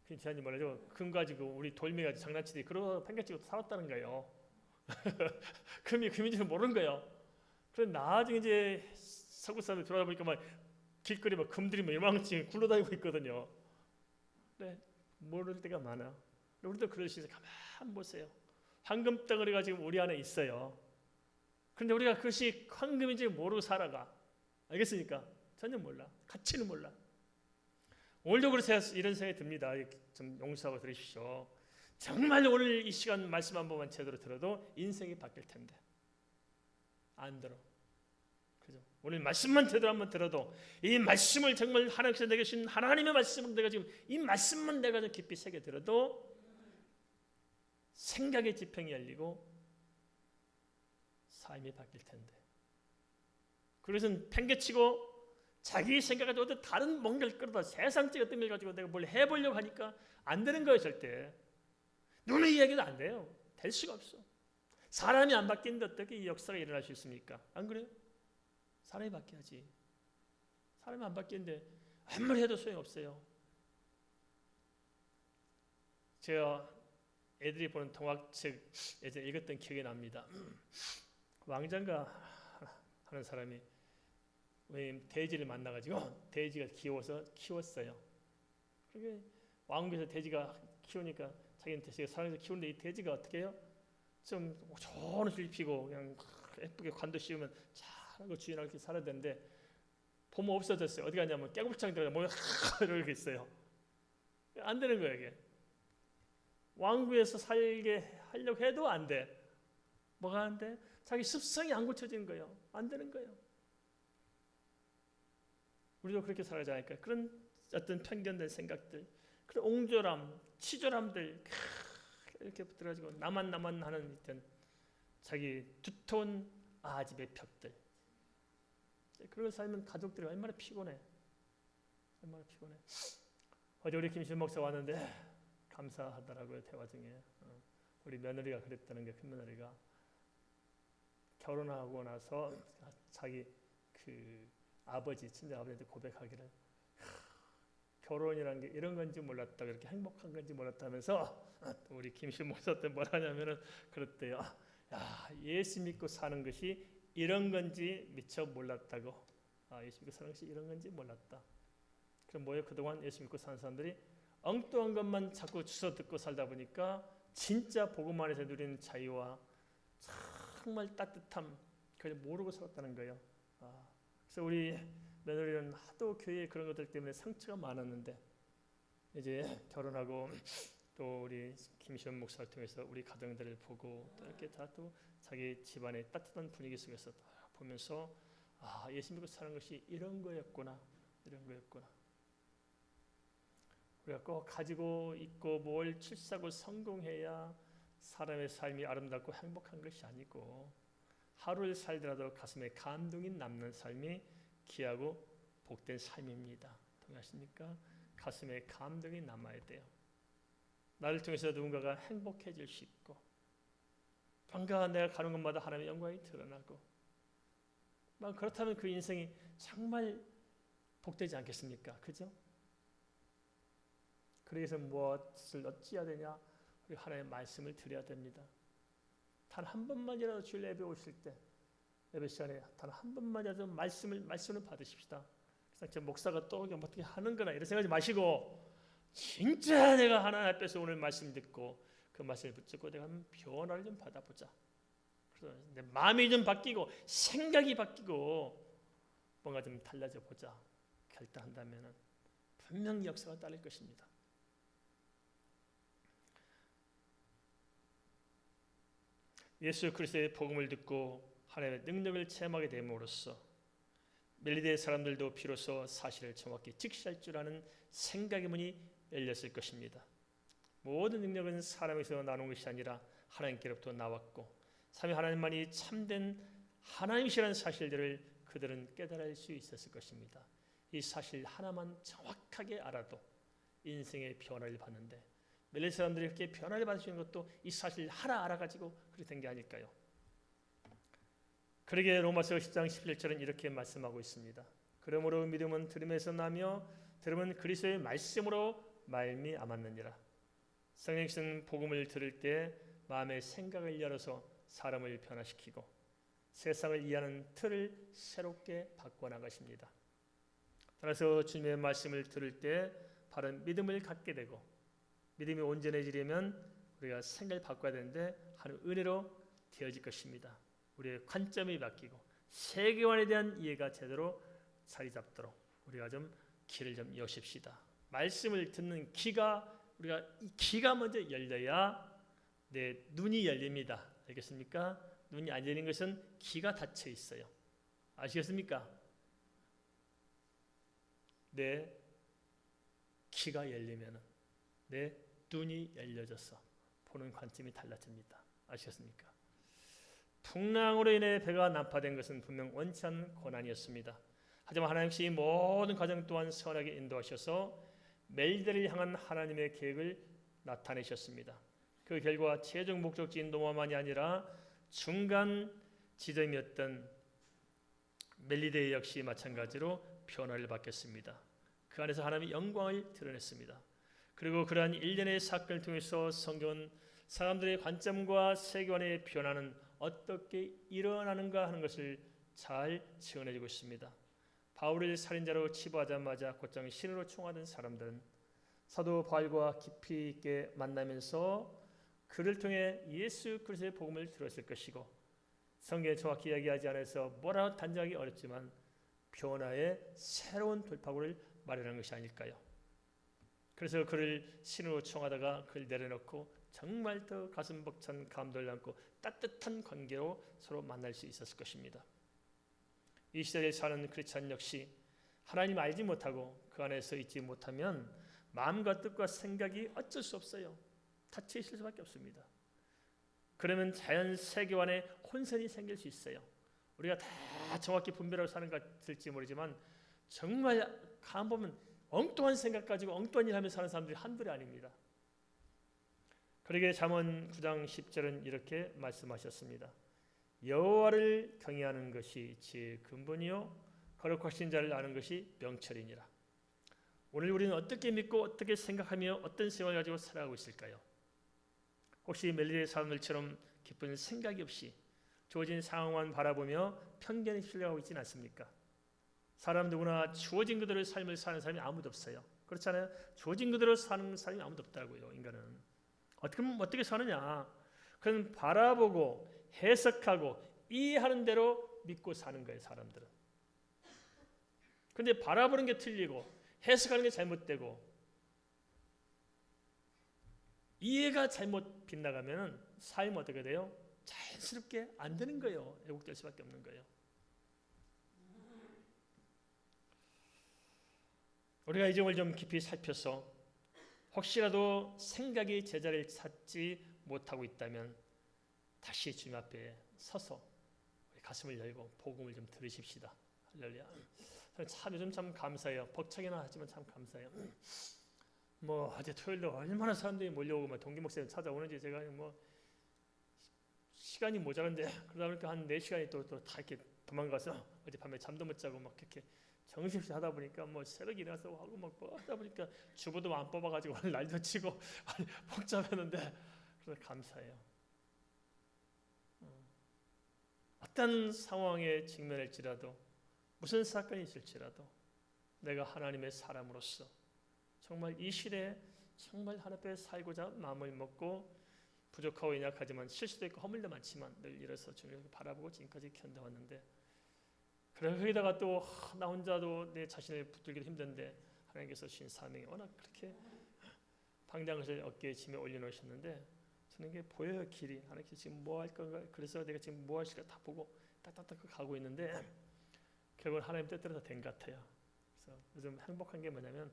금이 귀한지 몰라가지고 금 가지고 우리 돌멩이 장난치듯이 그러고 팽개치고 살았다는 거예요. 금이 금인지는 모르는 거예요. 그래서 나중에 이제 서구 사람들 들어다 보니까 막 길거리 막 금들이 막 이만치 굴러다니고 있거든요. 그래 모를 때가 많아. 우리도 그럴 수 있어요. 가만 보세요. 황금 덩어리가 지금 우리 안에 있어요. 그런데 우리가 그것이 황금인지 모르고 살아가. 알겠습니까? 전혀 몰라. 가치는 몰라. 오늘도 그래서 이런 생각이 듭니다. 좀 용서하고 들으십시오. 정말 오늘 이 시간 말씀 한 번만 제대로 들어도 인생이 바뀔 텐데 안 들어. 그죠? 오늘 말씀만 제대로 한번 들어도 이 말씀을 정말 하나님께서 내게 주신 하나님의 말씀을 내가 지금 이 말씀만 내가 좀 깊이 새겨 들어도 생각의 지평이 열리고 삶이 바뀔 텐데. 그것은 팽개치고 자기 생각을 가지고 다른 뭔가를 끌어다 세상적 어떤 걸 가지고 내가 뭘 해보려고 하니까 안 되는 거예요. 절대 눈의 이야기도 안 돼요. 될 수가 없어. 사람이 안 바뀌는데 어떻게 이 역사가 일어날 수 있습니까? 안 그래요? 사람이 바뀌어야지. 사람이 안 바뀌는데 아무리 해도 소용없어요. 제가 애들이 보는 동화책 예전에 읽었던 기억이 납니다. 왕자인가 하는 사람이 돼지를 만나가지고 돼지가 귀여워서 키웠어요. 그게 왕궁에서 돼지가 키우니까 자기는 돼지가 사랑해서 키우는데 이 돼지가 어떻게 해요? 좀 좋은 옷을 입히고 그냥 예쁘게 관도 씌우면 잘하고 주인하고 이렇게 살아야 되는데 보면 없어졌어요. 어디 갔냐면 깨구창 들어가 뭐 이러고 있어요. 안 되는 거예요 이게. 왕궁에서 살게 하려고 해도 안 돼. 뭐가 안 돼? 자기 습성이 안 고쳐지는 거예요. 안 되는 거예요. 우리도 그렇게 살아야지 않을까. 그런 어떤 편견된 생각들, 그런 옹졸함, 치졸함들 이렇게 붙들어가지고 나만 하는 어떤 자기 두터운 아집의 벽들. 그런 살면 가족들이 얼마나 피곤해. 얼마나 피곤해. 어제 우리 김신 목사 왔는데 감사하더라고요. 대화 중에 우리 며느리가 그랬다는 게 큰며느리가 결혼하고 나서 자기 그 아버지 친정 아버지한테 고백하기를 결혼이라는 게 이런 건지 몰랐다, 이렇게 행복한 건지 몰랐다면서 우리 김신 목사 때 뭐라냐면은 그랬대요. 야, 예수 믿고 사는 것이 이런 건지 미처 몰랐다고. 예수 믿고 사는 것이 이런 건지 몰랐다. 그럼 뭐예요? 그동안 예수 믿고 사는 사람들이 엉뚱한 것만 자꾸 주워 듣고 살다 보니까 진짜 복음 안에서 누리는 자유와 정말 따뜻함 그걸 모르고 살았다는 거예요. 그래서 우리 며느리는 하도 교회 그런 것들 때문에 상처가 많았는데 이제 결혼하고 또 우리 김시원 목사를 통해서 우리 가정들을 보고 또 이렇게 다 또 자기 집안의 따뜻한 분위기 속에서 보면서 예수 믿고 사는 것이 이런 거였구나, 이런 거였구나. 우리가 꼭 가지고 있고 뭘 출세하고 성공해야 사람의 삶이 아름답고 행복한 것이 아니고 하루를 살더라도 가슴에 감동이 남는 삶이 귀하고 복된 삶입니다. 동의하십니까? 가슴에 감동이 남아야 돼요. 나를 통해서 누군가가 행복해질 수 있고 뭔가 내가 가는 곳마다 하나님의 영광이 드러나고 그렇다면 그 인생이 정말 복되지 않겠습니까? 그죠? 그래서 무엇을 어찌해야 되냐? 우리 하나님의 말씀을 드려야 됩니다. 단 한 번만이라도 주일 예배 오실 때 예배 시간에 단 한 번만이라도 말씀을 받으십시다. 그래서 목사가 또 어떻게 하는거나 이런 생각하지 마시고 진짜 내가 하나님 앞에서 오늘 말씀 듣고 그 말씀을 붙잡고 내가 한번 변화를 좀 받아보자. 그래서 내 마음이 좀 바뀌고 생각이 바뀌고 뭔가 좀 달라져 보자 결단한다면 분명히 역사가 따를 것입니다. 예수 그리스도의 복음을 듣고 하나님의 능력을 체험하게 됨으로써 멜리데의 사람들도 비로소 사실을 정확히 직시할 줄 아는 생각의 문이 열렸을 것입니다. 모든 능력은 사람에서 나온 것이 아니라 하나님께로부터 나왔고 삼위 하나님만이 참된 하나님이시라는 사실들을 그들은 깨달을 수 있었을 것입니다. 이 사실 하나만 정확하게 알아도 인생의 변화를 받는데 멜리 사람들이 이렇게 변화를 받을 수 있는 것도 이 사실 하나 알아가지고 그렇게 된 게 아닐까요? 그러기에 로마서 10장 11절은 이렇게 말씀하고 있습니다. 그러므로 믿음은 들음에서 나며 들음은 그리스도의 말씀으로 말미암았느니라. 성령께서는 복음을 들을 때 마음의 생각을 열어서 사람을 변화시키고 세상을 이해하는 틀을 새롭게 바꿔나가십니다. 따라서 주님의 말씀을 들을 때 바른 믿음을 갖게 되고 믿음이 온전해지려면 우리가 생각을 바꿔야 되는데 하나님 은혜로 되어질 것입니다. 우리의 관점이 바뀌고 세계관에 대한 이해가 제대로 자리 잡도록 우리가 좀 귀를 좀 여십시다. 말씀을 듣는 귀가 우리가 이 귀가 먼저 열려야 내 눈이 열립니다. 알겠습니까? 눈이 안 열리는 것은 귀가 닫혀 있어요. 아시겠습니까? 내 귀가 열리면 내 눈이 열려져서 보는 관점이 달라집니다. 아시겠습니까? 풍랑으로 인해 배가 난파된 것은 분명 원치 않은 고난이었습니다. 하지만 하나님께서 이 모든 과정 또한 선하게 인도하셔서 멜대를 향한 하나님의 계획을 나타내셨습니다. 그 결과 최종 목적지인 노아만이 아니라 중간 지점이었던 멜리데 역시 마찬가지로 변화를 받겠습니다. 그 안에서 하나님의 영광을 드러냈습니다. 그리고 그러한 일련의 사건을 통해서 성경은 사람들의 관점과 세계관의 변화는 어떻게 일어나는가 하는 것을 잘 지어내주고 있습니다. 바울을 살인자로 치부하자마자 곧장 신으로 총하던 사람들은 사도 바울과 깊이 있게 만나면서 그를 통해 예수 그리스도의 복음을 들었을 것이고, 성경에 정확히 이야기하지 않아서 뭐라 단정하기 어렵지만 변화의 새로운 돌파구를 마련한 것이 아닐까요? 그래서 그를 신으로 총하다가 그를 내려놓고 정말 더 가슴 벅찬 감동을 안고 따뜻한 관계로 서로 만날 수 있었을 것입니다. 이 시대에 사는 크리스찬 역시 하나님 알지 못하고 그 안에서 있지 못하면 마음과 뜻과 생각이 어쩔 수 없어요. 닫혀 있을 수밖에 없습니다. 그러면 자연 세계관에 혼선이 생길 수 있어요. 우리가 다 정확히 분별하고 사는 것 같을지 모르지만 정말 가만 보면 엉뚱한 생각 가지고 엉뚱한 일 하면서 사는 사람들이 한둘이 아닙니다. 그러기에 잠언 9장 10절은 이렇게 말씀하셨습니다. 여호와를 경외하는 것이 지혜의 근본이요 거룩하신 자를 아는 것이 명철이니라. 오늘 우리는 어떻게 믿고 어떻게 생각하며 어떤 생활을 가지고 살아가고 있을까요? 혹시 멜리의 사람들처럼 깊은 생각이 없이 주어진 상황만 바라보며 편견에 휘둘려가고 있지는 않습니까? 사람 누구나 주어진 그대로 삶을 사는 사람이 아무도 없어요. 그렇잖아요. 주어진 그대로 사는 사람이 아무도 없다고요. 인간은 어떻게 사느냐? 그건 바라보고 해석하고 이해하는 대로 믿고 사는 거예요. 사람들은. 그런데 바라보는 게 틀리고 해석하는 게 잘못되고 이해가 잘못 빗나가면 삶은 어떻게 돼요? 자연스럽게 안 되는 거예요. 왜곡될 수밖에 없는 거예요. 우리가 이 점을 좀 깊이 살펴서 혹시라도 생각이 제자리를 찾지 못하고 있다면 다시 주님 앞에 서서 가슴을 열고 복음을 좀 들으십시다. 할렐루야. 참 요즘 참 감사해요. 벅차기나 하지만 참 감사해요. 뭐 어제 토요일도 얼마나 사람들이 몰려오고 동기 목사님 찾아오는지 제가 뭐 시간이 모자란데 그러다 보니까 한 4시간이 또 다 이렇게 도망가서 어젯밤에 잠도 못 자고 막 이렇게 정신없이 하다 보니까 뭐 새벽에 일어나서 하고 막 하다 보니까 주보도 안 뽑아가지고 오늘 날도 치고 복잡했는데 그래서 감사해요. 어떤 상황에 직면할지라도 무슨 사건이 있을지라도 내가 하나님의 사람으로서 정말 이 시대에 정말 하나님 앞에 살고자 마음을 먹고 부족하고 연약하지만 실수도 있고 허물도 많지만 늘 일어서 주님을 바라보고 지금까지 견뎌왔는데 그래 거기다가 또 나 혼자도 내 자신을 붙들기도 힘든데 하나님께서 주신 사명이 워낙 그렇게 방대한 것을 어깨에 짐에 올려놓으셨는데 저는 이게 보여요. 길이 하나님께서 지금 뭐 할 건가 그래서 내가 지금 뭐 하실까 다 보고 딱딱딱 가고 있는데 결국은 하나님 뜻대로 다 된 것 같아요. 그래서 요즘 행복한 게 뭐냐면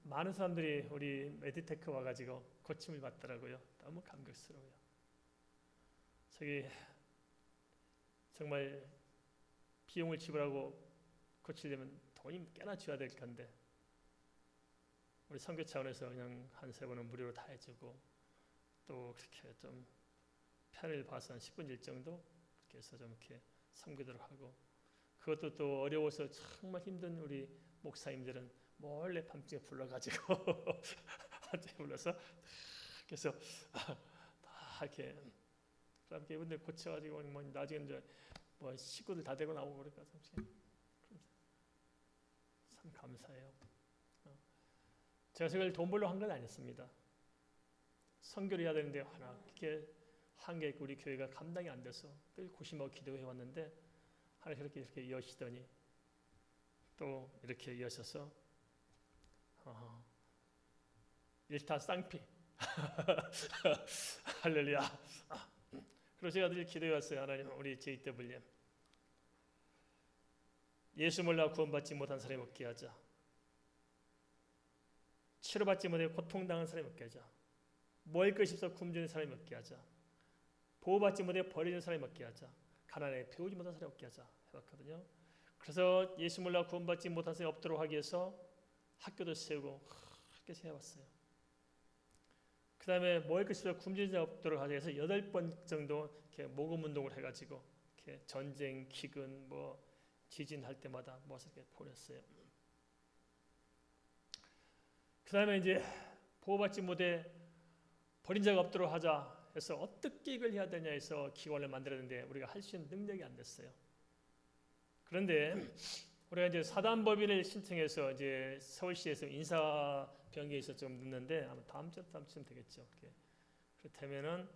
많은 사람들이 우리 메디테크 와가지고 고침을 받더라고요. 너무 감격스러워요. 저기 정말 비용을 지불하고 고치려면 돈이 꽤나 줘야 될 건데 우리 선교 차원에서 그냥 한 3번은 무료로 다 해주고 또 그렇게 좀 편을 봐서 한 10분 일정도 그렇게 해서 좀 이렇게 섬기도록 하고 그것도 또 어려워서 정말 힘든 우리 목사님들은 몰래 밤중에 불러가지고 한테 불러서 그래서 다 이렇게 이분들 고쳐가지고 뭐 나중에 이제 뭐 식구들 다 되고 나오고 그러니까 참 감사해요. 제가 저걸 돈 벌러 한 건 아니었습니다. 선교를 해야 되는데 하나 그렇게 한계 우리 교회가 감당이 안 돼서 늘 고심하고 기도해 왔는데 하나님 그렇게 이렇게 여시더니 또 이렇게 이어져서 일타쌍피 할렐루야. 그래서 제가 늘 기도해왔어요. 하나님, 우리 JWM 예수 몰라 구원받지 못한 사람이 없게 하자. 치료받지 못해 고통당한 사람이 없게 하자. 먹을 것이 없어 굶주린 사람이 없게 하자. 보호받지 못해 버리는 사람이 없게 하자. 가난에 배우지 못한 사람이 없게 하자 해봤거든요. 그래서 예수 몰라 구원받지 못한 사람이 없도록 하기 위해서 학교도 세우고 그렇게 해왔어요. 그 다음에 먹을 것이 없어 굶주린 사람이 없도록 하기 위해서 8번 정도 이렇게 모금 운동을 해가지고 이렇게 전쟁, 기근, 뭐 지진할 때마다 모아서 이렇게 보냈어요. 그 다음에 이제 보호받지 못해 버린 자가 없도록 하자 해서 어떻게 이걸 해야 되냐 해서 기관을 만들었는데 우리가 할 수 있는 능력이 안 됐어요. 그런데 우리가 이제 사단법인을 신청해서 이제 서울시에서 인사병기에서 좀 늦는데 아마 다음 주쯤 되겠죠. 그렇다면은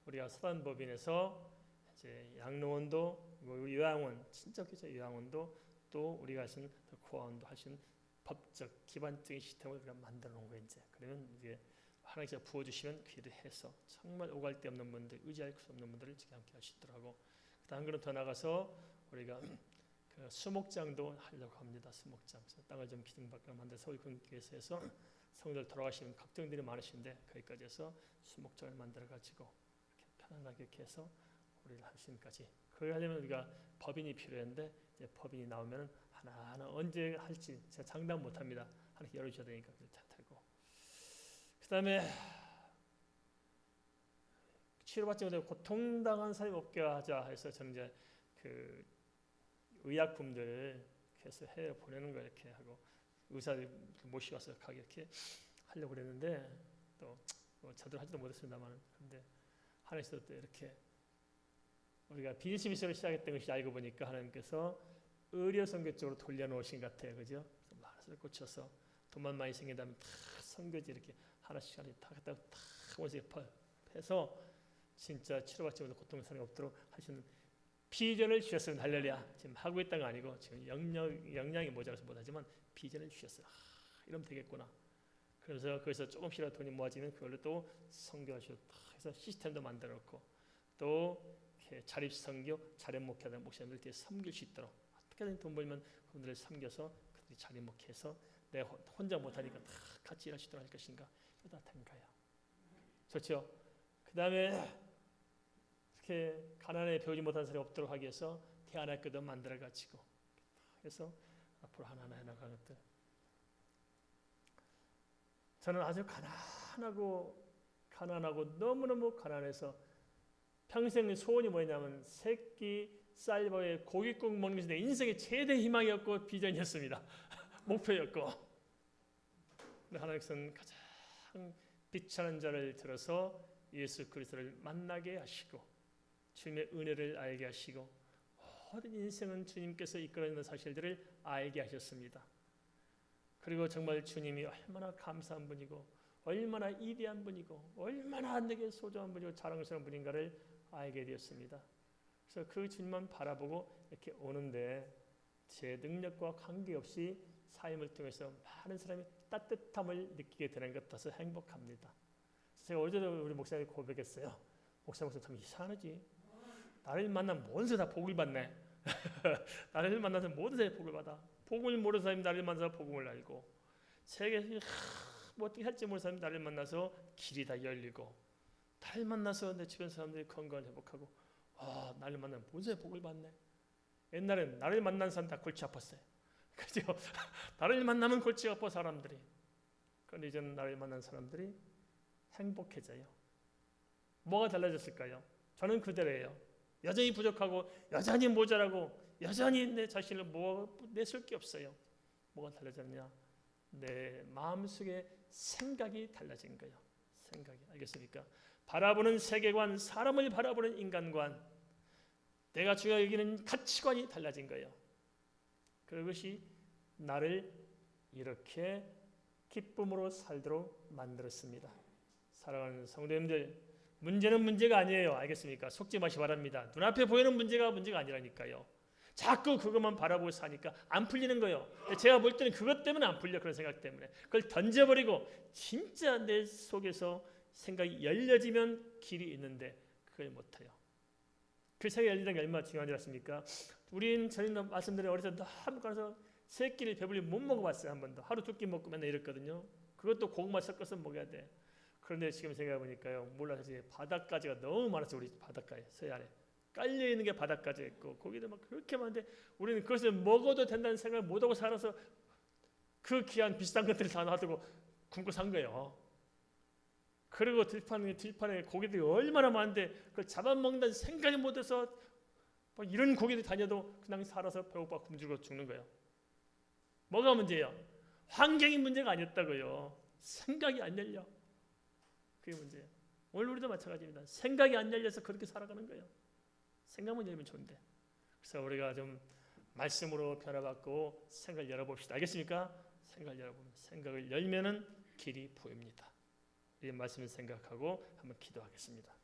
우리가 사단법인에서 이제 양로원도 우리 요양원 진짜 그죠, 요양원도 또 우리가 하신 코아원도 하신 법적 기반적인 시스템을 우리가 만들어 놓은 거예요. 이제 그러면 이제 하나님께서 부어주시면 그 일을 해서 정말 오갈 데 없는 분들, 의지할 수 없는 분들을 지금 함께 하시더라고. 그다음 그런 더 나가서 우리가 그 수목장도 하려고 합니다. 수목장. 땅을 좀 기증받고 만들어서 서울교회에서 해서 성도들 돌아가시면 걱정들이 많으신데 거기까지 해서 수목장을 만들어 가지고 이렇게 편안하게 이렇게 해서 우리를 하심까지. 그걸 하려면 우리가 법인이 필요한데 이제 법인이 나오면 하나하나 언제 할지 제가 장담 못합니다. 하나 열어줘야 되니까 그걸 다 되고. 그다음에 치료받지 못해 고통당한 사람이 없게 하자 해서 저는 이제 그 의약품들 해서 해외 보내는 거 이렇게 하고 의사들 모시고 와서 가게 이렇게 하려고 그랬는데 또 저도 하지도 못했습니다만 근데 하나님께서 또 이렇게 우리가 비즈니스 미션을 시작했던 것이 알고 보니까 하나님께서 의료 선교 쪽으로 돌려놓으신 것 같아요, 그죠? 많이를 꽂혀서 돈만 많이 생긴다면 다 선교지 이렇게 하나씩 다 갖다 다 원씩 해서 진짜 치료받지 못해 고통을 사람이 없도록 하시는 비전을 주셨습니다. 할렐루야. 지금 하고 있다는 거 아니고 지금 역량이 모자라서 못하지만 비전을 주셨어요. 이러면 되겠구나. 그래서 거기서 조금씩이라도 돈이 모아지면 그걸로 또 선교하시고 해서 시스템도 만들어놓고 또 자립 선교, 자립 목회하는 목사님들 뒤에 섬길 수 있도록 어떻게든 돈 벌면 그분들을 섬겨서 그들이 자립 목회해서 내가 혼자 못하니까 다 같이 일할 수 있도록 할 것인가 이거 다 된 거예요. 좋죠? 그 다음에 이렇게 가난에 배우지 못한 사람이 없도록 하기 위해서 대안학교도 만들어가지고 그래서 앞으로 하나하나 해나가는 것들 저는 아주 가난하고 너무너무 가난해서 평생 소원이 뭐냐면 새끼 쌀밥에 고깃국 먹는 것이 내 인생의 최대 희망이었고 비전이었습니다. 목표였고 하나님께서는 가장 비천한 자를 들어서 예수 그리스도를 만나게 하시고 주님의 은혜를 알게 하시고 모든 인생은 주님께서 이끌어내는 사실들을 알게 하셨습니다. 그리고 정말 주님이 얼마나 감사한 분이고 얼마나 위대한 분이고 얼마나 내게 소중한 분이고 자랑스러운 분인가를 알게 되었습니다. 그래서 그 주님만 바라보고 이렇게 오는데 제 능력과 관계없이 삶을 통해서 많은 사람이 따뜻함을 느끼게 되는 것 같아서 행복합니다. 제가 어제도 우리 목사님이 고백했어요. 목사님 참 이상하지. 나를 만난 모든 사람 다 복을 받네. 나를 만나서 모든 사람이 복을 받아. 복을 모르는 사람이 나를 만나서 복음을 알고 세계에서 뭐 어떻게 할지 모르는 사람이 나를 만나서 길이 다 열리고 나를 만나서 내 주변 사람들이 건강을 회복하고 나를 만나면 모든 사람이 복을 받네. 옛날엔 나를 만난 사람 다 골치 아팠어요. 그죠? 나를 만나면 골치 아파 사람들이. 그런데 이제는 나를 만난 사람들이 행복해져요. 뭐가 달라졌을까요? 저는 그대로예요. 여전히 부족하고 여전히 모자라고 여전히 내 자신을 내쓸 게 없어요. 뭐가 달라졌냐? 내 마음속에 생각이 달라진 거예요. 생각이. 알겠습니까? 바라보는 세계관, 사람을 바라보는 인간관, 내가 중요하게 여기는 가치관이 달라진 거예요. 그것이 나를 이렇게 기쁨으로 살도록 만들었습니다. 사랑하는 성도님들, 문제는 문제가 아니에요. 알겠습니까? 속지 마시 바랍니다. 눈앞에 보이는 문제가 아니라니까요. 자꾸 그것만 바라보고 사니까 안 풀리는 거예요. 제가 볼 때는 그것 때문에 안 풀려. 그런 생각 때문에. 그걸 던져버리고 진짜 내 속에서 생각이 열려지면 길이 있는데 그걸 못해요. 그 생각이 열리는 게 얼마나 중요한 줄 아십니까? 우린 저는 말씀드린 어릴 때 너무 가서 세 끼를 배불리 못 먹어봤어요. 한 번도. 하루 두 끼 먹고 맨날 이랬거든요. 그것도 고구마 섞어서 먹어야 돼. 그런데 지금 생각해보니까요. 몰라서 바닷가지가 너무 많았어. 우리 바닷가에 서해안에. 깔려있는 게 바닷가지가 있고 거기도 막 그렇게 많은데 우리는 그것을 먹어도 된다는 생각을 못하고 살아서 그 귀한 비싼 것들을 다 놔두고 굶고 산 거예요. 그리고 들판에 고기들이 얼마나 많은데 그걸 잡아먹는다는 생각이 못해서 뭐 이런 고기들 다녀도 그냥 살아서 배고파 굶주고 죽는 거예요. 뭐가 문제예요? 환경이 문제가 아니었다고요. 생각이 안 열려. 그게 문제예요. 오늘 우리도 마찬가지입니다. 생각이 안 열려서 그렇게 살아가는 거예요. 생각만 열면 좋은데. 그래서 우리가 좀 말씀으로 변화받고 생각을 열어봅시다. 알겠습니까? 생각을 열어보면 생각을 열면은 길이 보입니다. 이 말씀을 생각하고 한번 기도하겠습니다.